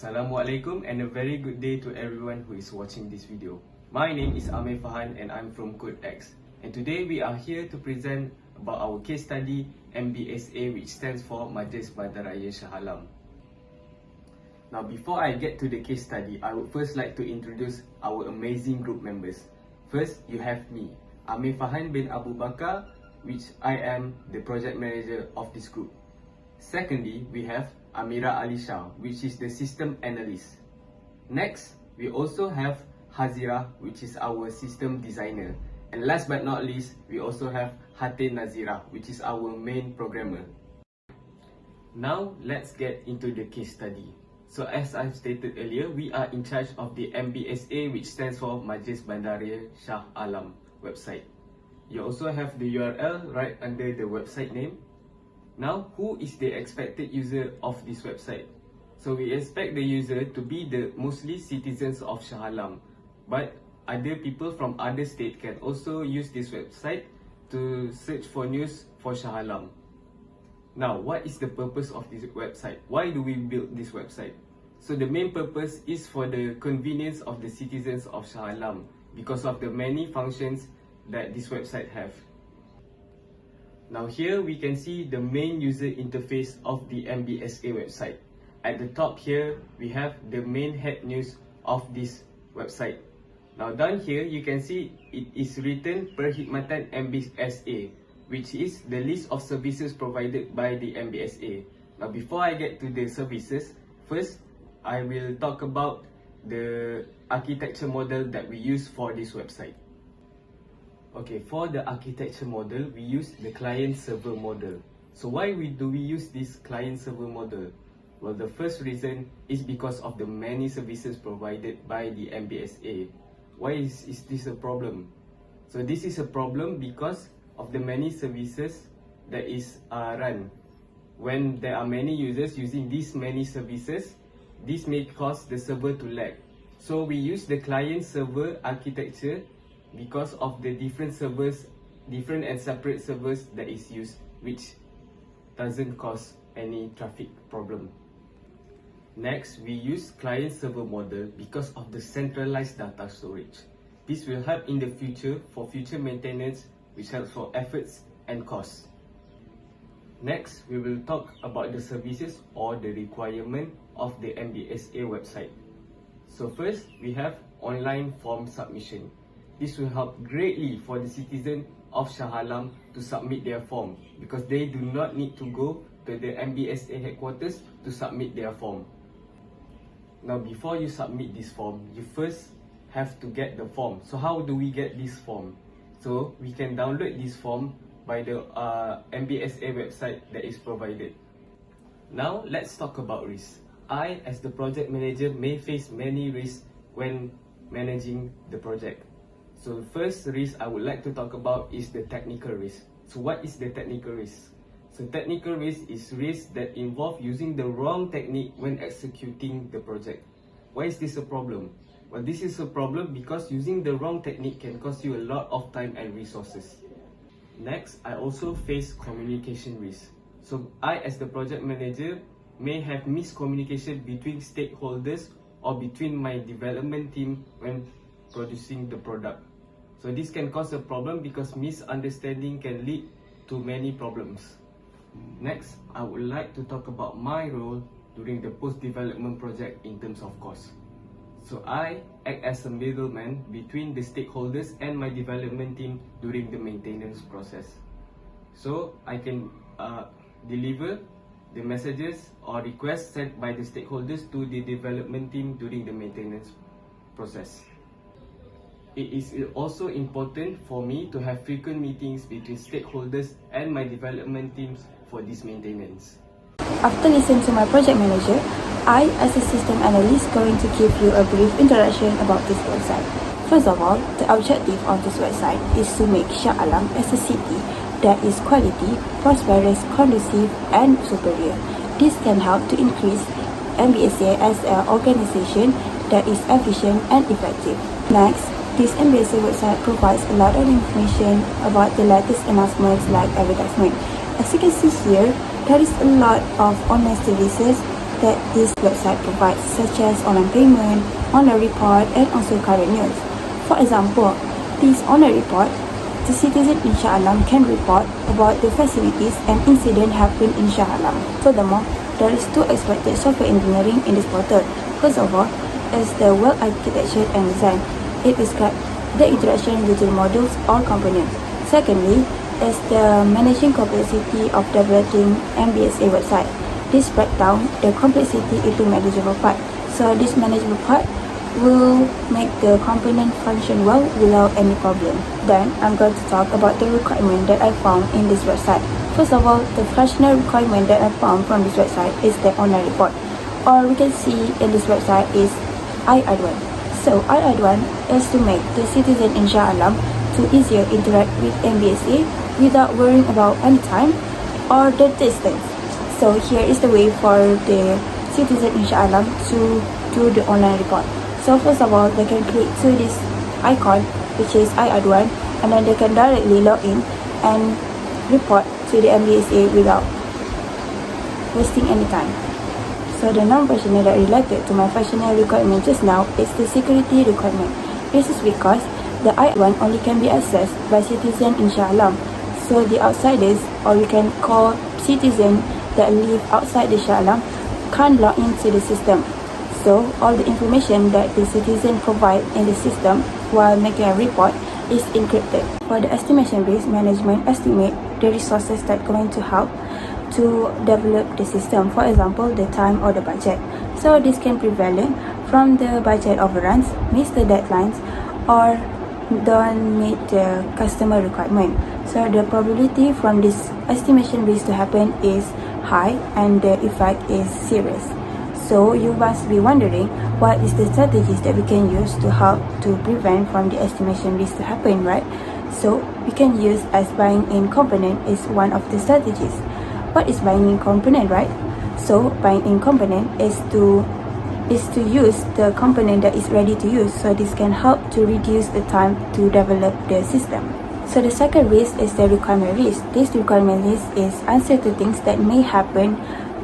Assalamualaikum and a very good day to everyone who is watching this video. My name is Amir Fahan and I'm from Code X. And today we are here to present about our case study MBSA, which stands for Majlis Bandaraya Shah. Now before I get to the case study, I would first like to introduce our amazing group members. First, you have me, Amir Fahan bin Abu Bakar, which I am the project manager of this group. Secondly, we have Amira Ali Shah, which is the system analyst. Next, we also have Hazira, which is our system designer. And last but not least, we also have Hatin Nazira, which is our main programmer. Now, let's get into the case study. So as I've stated earlier, we are in charge of the MBSA, which stands for Majlis Bandaraya Shah Alam website. You also have the URL right under the website name. Now, who is the expected user of this website? So we expect the user to be the mostly citizens of Shah Alam, but other people from other states can also use this website to search for news for Shah Alam. Now, what is the purpose of this website? Why do we build this website? So the main purpose is for the convenience of the citizens of Shah Alam because of the many functions that this website have. Now here we can see the main user interface of the MBSA website. At the top here, we have the main head news of this website. Now down here, you can see it is written Perkhidmatan MBSA, which is the list of services provided by the MBSA. Now before I get to the services, first I will talk about the architecture model that we use for this website. Okay, for the architecture model, we use the client-server model. So why do we use this client-server model? Well, the first reason is because of the many services provided by the MBSA. Why is this a problem? So this is a problem because of the many services that is run. When there are many users using these many services, this may cause the server to lag. So we use the client-server architecture because of the different servers, different and separate servers that is used, which doesn't cause any traffic problem. Next, we use client-server model because of the centralized data storage. This will help in the future for future maintenance, which helps for efforts and costs. Next, we will talk about the services or the requirement of the MBSA website. So first, we have online form submission. This will help greatly for the citizen of Shah Alam to submit their form because they do not need to go to the MBSA headquarters to submit their form. Now, before you submit this form, you first have to get the form. So how do we get this form? So we can download this form by the MBSA website that is provided. Now, let's talk about risks. I, as the project manager, may face many risks when managing the project. So first risk I would like to talk about is the technical risk. So what is the technical risk? So technical risk is risk that involve using the wrong technique when executing the project. Why is this a problem? Well, this is a problem because using the wrong technique can cost you a lot of time and resources. Next, I also face communication risk. So I, as the project manager, may have miscommunication between stakeholders or between my development team when producing the product. So this can cause a problem because misunderstanding can lead to many problems. Next, I would like to talk about my role during the post-development project in terms of cost. So I act as a middleman between the stakeholders and my development team during the maintenance process. So I can deliver the messages or requests sent by the stakeholders to the development team during the maintenance process. It is also important for me to have frequent meetings between stakeholders and my development teams for this maintenance. After listening to my project manager, I, as a system analyst, going to give you a brief introduction about this website. First of all, the objective of this website is to make Shah Alam as a city that is quality, prosperous, conducive, and superior. This can help to increase MBSA as an organization that is efficient and effective. Next, this MBSA website provides a lot of information about the latest announcements like advertisement. As you can see here, there is a lot of online services that this website provides, such as online payment, online report, and also current news. For example, this online report, the citizen in Shah Alam can report about the facilities and incident happened in Shah Alam. Furthermore, there is two expected software engineering in this portal. First of all, is the well architecture and design. It describes the interaction between modules or components. Secondly, is the managing complexity of developing MBSA website. This breaks down the complexity into manageable part. So this manageable part will make the component function well without any problem. Then I'm going to talk about the requirement that I found in this website. First of all, the functional requirement that I found from this website is the online report. Or we can see in this website is I-Aduan. So I-Aduan is to make the citizen in Shah Alam to easier interact with MBSA without worrying about any time or the distance. So here is the way for the citizen in Shah Alam to do the online report. So first of all, they can click to this icon, which is I-Aduan, and then they can directly log in and report to the MBSA without wasting any time. So the non-functional that related to my functional requirement just now is the security requirement. This is because the I-Aduan only can be accessed by citizens in Shah Alam. So the outsiders, or we can call citizens that live outside the Shah Alam, can't log into the system. So all the information that the citizen provide in the system while making a report is encrypted. For the estimation-based management, estimate the resources that are going to help to develop the system. For example, the time or the budget. So this can prevent from the budget overruns, miss the deadlines, or don't meet the customer requirement. So the probability from this estimation risk to happen is high and the effect is serious. So you must be wondering what is the strategies that we can use to help to prevent from the estimation risk to happen, right? So we can use as buying in component is one of the strategies. What is buying in component, right? So buying in component is to use the component that is ready to use. So this can help to reduce the time to develop the system. So the second risk is the requirement risk. This requirement risk is uncertain things that may happen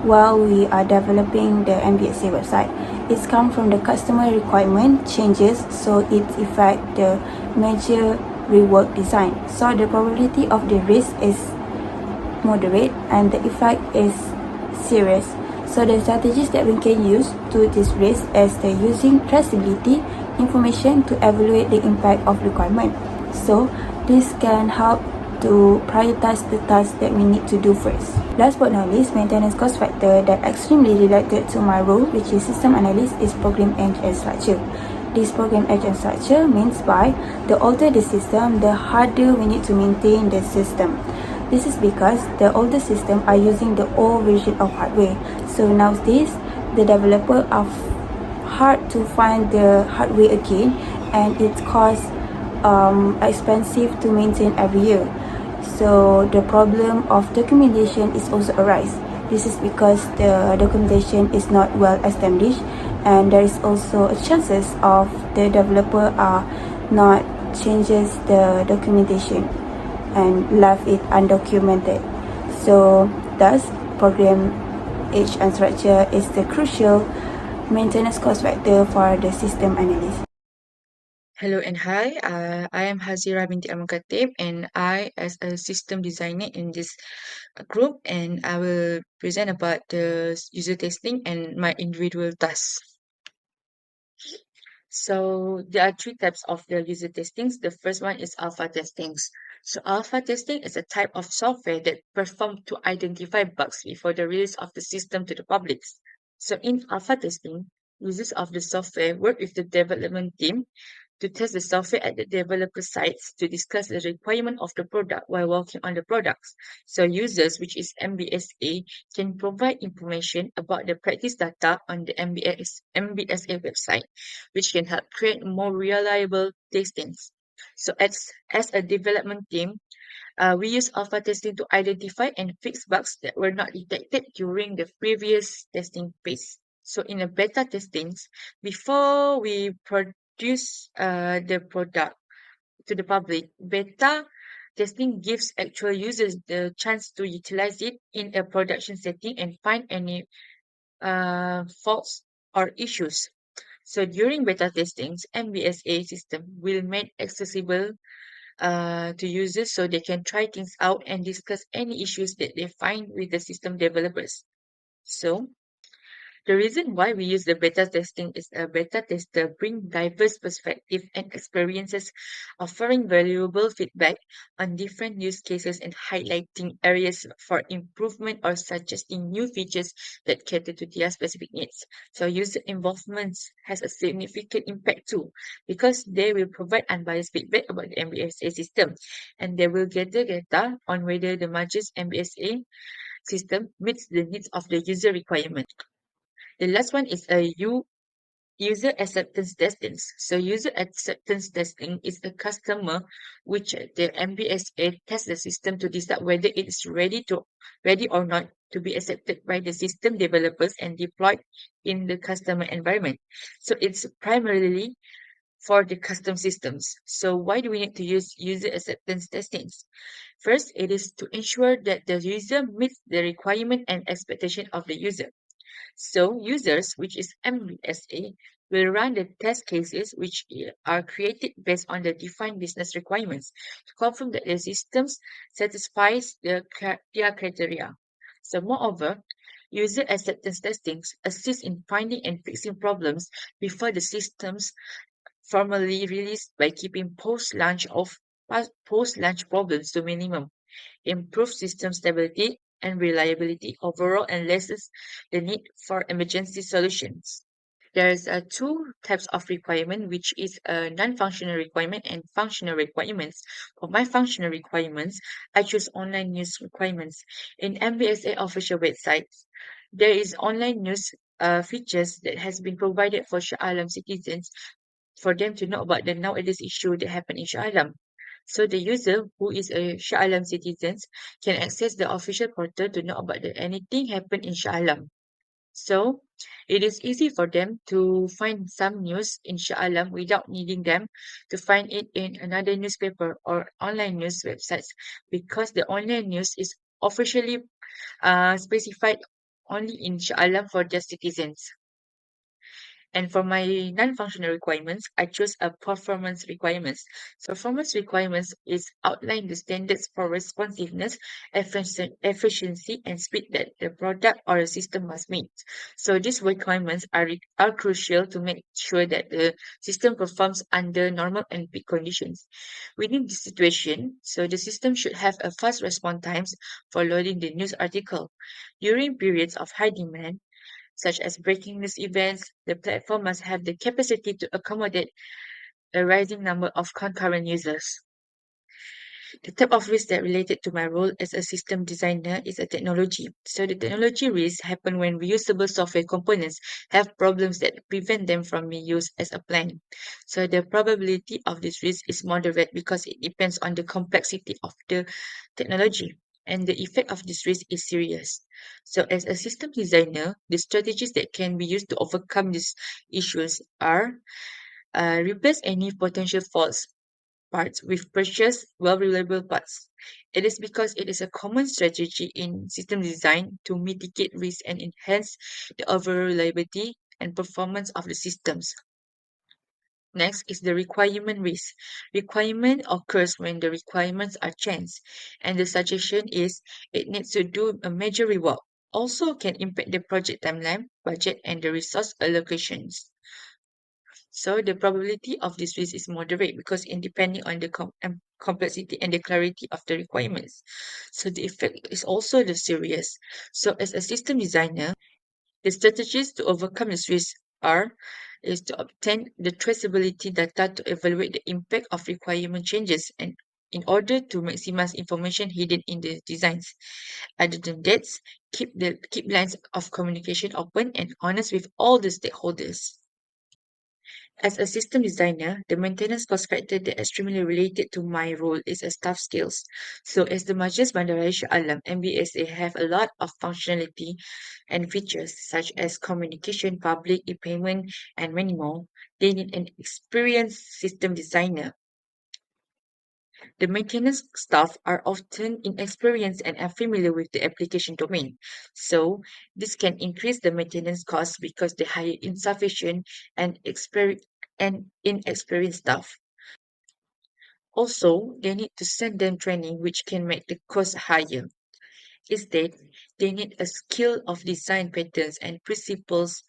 while we are developing the MBSA website. It's come from the customer requirement changes, so it affect the major rework design. So the probability of the risk is moderate and the effect is serious. So the strategies that we can use to this risk is the using traceability information to evaluate the impact of requirement. So this can help to prioritize the tasks that we need to do first. Last but not least, maintenance cost factor that extremely related to my role, which is system analyst, is program edge and structure. This program edge and structure means by the older the system, the harder we need to maintain the system. This is because the older system are using the old version of hardware. So nowadays, the developer are hard to find the hardware again, and it costs expensive to maintain every year. So the problem of documentation is also arise. This is because the documentation is not well established, and there is also a chances of the developer are not changes the documentation and left it undocumented. So thus program age and structure is the crucial maintenance cost factor for the system analyst. Hello and hi, I am Hazira binti Al Khatib, and I as a system designer in this group, and I will present about the user testing and my individual tasks. So there are three types of the user testings. The first one is alpha testings. So alpha testing is a type of software that performed to identify bugs before the release of the system to the public. So in alpha testing, users of the software work with the development team to test the software at the developer sites to discuss the requirement of the product while working on the products. So users, which is MBSA, can provide information about the practice data on the MBSA website, which can help create more reliable testings. So as a development team, we use alpha testing to identify and fix bugs that were not detected during the previous testing phase. So in a beta testings, before we produce the product to the public, beta testing gives actual users the chance to utilize it in a production setting and find any faults or issues. So during beta testings, MBSA system will make accessible to users so they can try things out and discuss any issues that they find with the system developers. So the reason why we use the beta testing is a beta tester bring diverse perspective and experiences, offering valuable feedback on different use cases and highlighting areas for improvement or suggesting new features that cater to their specific needs. So user involvement has a significant impact too, because they will provide unbiased feedback about the MBSA system, and they will gather data on whether the Majlis MBSA system meets the needs of the user requirement. The last one is a user acceptance testing. So user acceptance testing is a customer which the MBSA tests the system to decide whether it is ready or not to be accepted by the system developers and deployed in the customer environment. So it's primarily for the custom systems. So why do we need to use user acceptance testings? First, it is to ensure that the user meets the requirement and expectation of the user. So users, which is MBSA, will run the test cases which are created based on the defined business requirements to confirm that the systems satisfies their criteria. So moreover, user acceptance testings assist in finding and fixing problems before the systems formally released by keeping post-launch problems to minimum, improve system stability and reliability overall, and lessens the need for emergency solutions. There's two types of requirement, which is a non-functional requirement and functional requirements. For my functional requirements, I choose online news requirements. In MBSA official websites, there is online news features that has been provided for Shah Alam citizens for them to know about the nowadays issue that happen in Shah Alam. So the user who is a Shah Alam citizens can access the official portal to know about anything happen in Shah Alam. So it is easy for them to find some news in Shah Alam without needing them to find it in another newspaper or online news websites, because the online news is officially specified only in Shah Alam for their citizens. And for my non-functional requirements, I choose a performance requirements. So performance requirements is outline the standards for responsiveness, efficiency, and speed that the product or a system must meet. So these requirements are crucial to make sure that the system performs under normal and peak conditions. Within this situation, so the system should have a fast response times for loading the news article. During periods of high demand, such as breaking news events, the platform must have the capacity to accommodate a rising number of concurrent users. The type of risk that related to my role as a system designer is a technology. So the technology risks happen when reusable software components have problems that prevent them from being used as a plan. So the probability of this risk is moderate because it depends on the complexity of the technology. And the effect of this risk is serious. So, as a system designer, the strategies that can be used to overcome these issues are replace any potential faults parts with purchased well reliable parts. It is because it is a common strategy in system design to mitigate risk and enhance the overall reliability and performance of the systems. Next is the requirement risk. Requirement occurs when the requirements are changed, and the suggestion is it needs to do a major rework. Also can impact the project timeline, budget, and the resource allocations. So the probability of this risk is moderate because in depending on the complexity and the clarity of the requirements. So the effect is also the serious. So as a system designer, the strategies to overcome this risk are is to obtain the traceability data to evaluate the impact of requirement changes and in order to maximize information hidden in the designs. Other than that, keep lines of communication open and honest with all the stakeholders. As a system designer, the maintenance cost factor that extremely related to my role is a staff skills. So as the Majlis Bandaraya Shah Alam, MBSA have a lot of functionality and features such as communication, public e-payment, and many more. They need an experienced system designer The maintenance staff are often inexperienced and unfamiliar with the application domain. So, this can increase the maintenance costs because they hire insufficient and inexperienced staff. Also, they need to send them training which can make the cost higher. Instead, they need a skill of design patterns and principles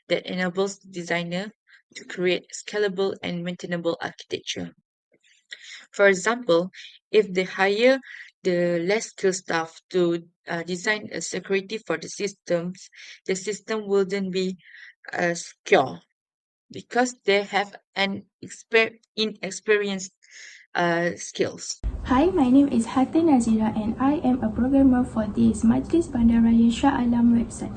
that enables the designer to create scalable and maintainable architecture. For example, if they hire the less skilled staff to design a security for the system wouldn't be secure because they have an inexperienced skills. Hi, my name is Hatin Nazira and I am a programmer for this Majlis Bandaraya Shah website.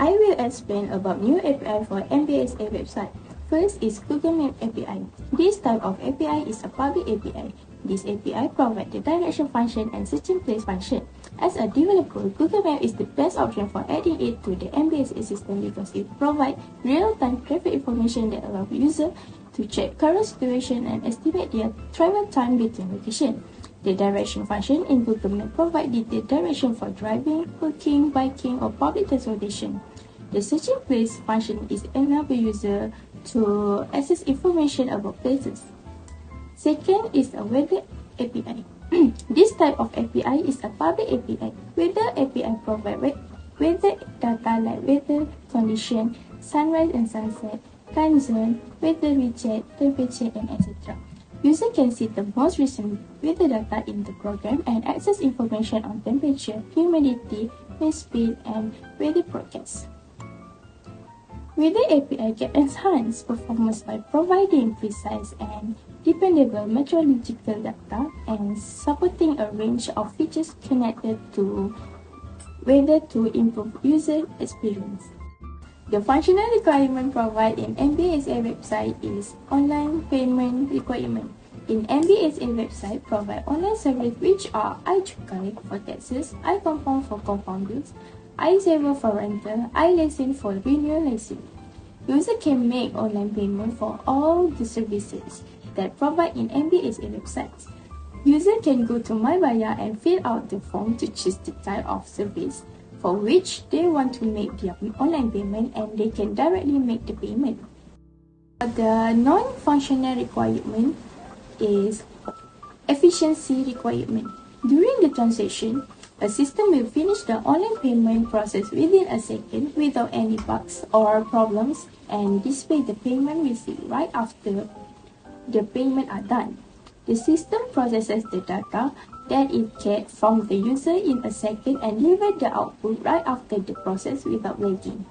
I will explain about new API for MBSA website. First is Google Map API. This type of API is a public API. This API provides the direction function and searching place function. As a developer, Google Map is the best option for adding it to the MBSA system because it provides real-time traffic information that allows users to check current situation and estimate their travel time between locations. The direction function in Google Map provides detailed direction for driving, walking, biking, or public transportation. The searching place function is enable user to access information about places. Second is a weather API. This type of API is a public API. Weather API provides weather data like weather condition, sunrise and sunset, time zone, weather widget, temperature, and etc. User can see the most recent weather data in the program and access information on temperature, humidity, wind speed, and weather forecasts. Weather API can enhance performance by providing precise and dependable meteorological data and supporting a range of features connected to weather to improve user experience. The functional requirement provided in MBSA website is online payment requirement. In MBSA website provide online service which are iCukai for taxes, iCompound for compound bills, iSaver for rental, iLesson for renewal lesson. User can make online payment for all the services that provide in MBSA websites. User can go to MyBaya and fill out the form to choose the type of service for which they want to make their online payment, and they can directly make the payment. The non-functional requirement is efficiency requirement. During the transaction, a system will finish the online payment process within a second without any bugs or problems and display the payment receipt right after the payment are done. The system processes the data that it gets from the user in a second and delivers the output right after the process without lagging.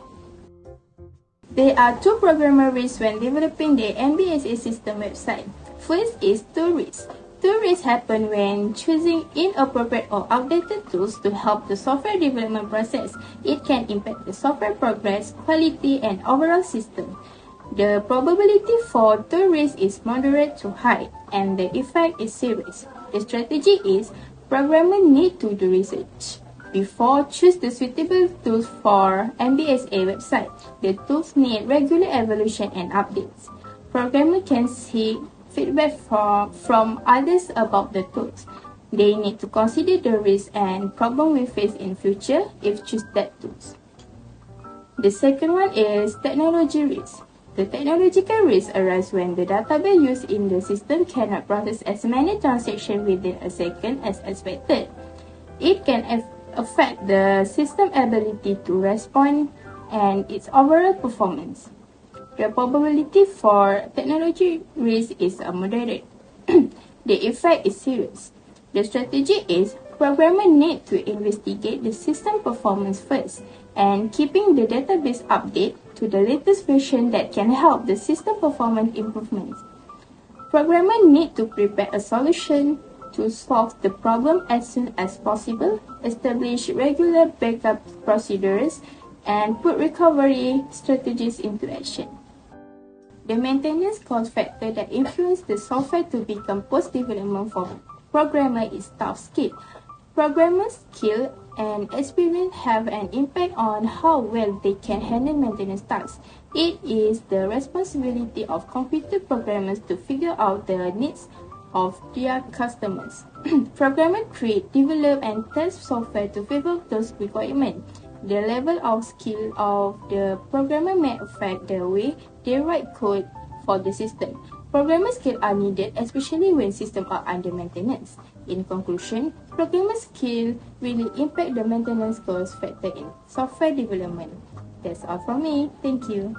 There are two programmer risks when developing the MBSA system website. First is tool risk. Tool risks happen when choosing inappropriate or outdated tools to help the software development process. It can impact the software progress, quality, and overall system. The probability for tool risk is moderate to high, and the effect is serious. The strategy is programmers need to do research before choose the suitable tools for MBSA website. The tools need regular evaluation and updates. Programmers can seek feedback from others about the tools. They need to consider the risks and problems we face in future if choose that tools. The second one is technology risk. The technological risk arises when the database used in the system cannot process as many transactions within a second as expected. It can affect the system ability to respond and its overall performance. The probability for technology risk is moderate. The effect is serious. The strategy is programmers need to investigate the system performance first and keeping the database update to the latest version that can help the system performance improvements. Programmers need to prepare a solution to solve the problem as soon as possible, establish regular backup procedures, and put recovery strategies into action. The maintenance cost factor that influence the software to become post-development for programmer is staff skill. Programmers' skill and experience have an impact on how well they can handle maintenance tasks. It is the responsibility of computer programmers to figure out the needs of their customers. Programmers create, develop, and test software to fulfill those requirements. The level of skill of the programmer may affect the way they write code for the system. Programmer skills are needed, especially when systems are under maintenance. In conclusion, programmer skills really impact the maintenance cost factor in software development. That's all from me. Thank you.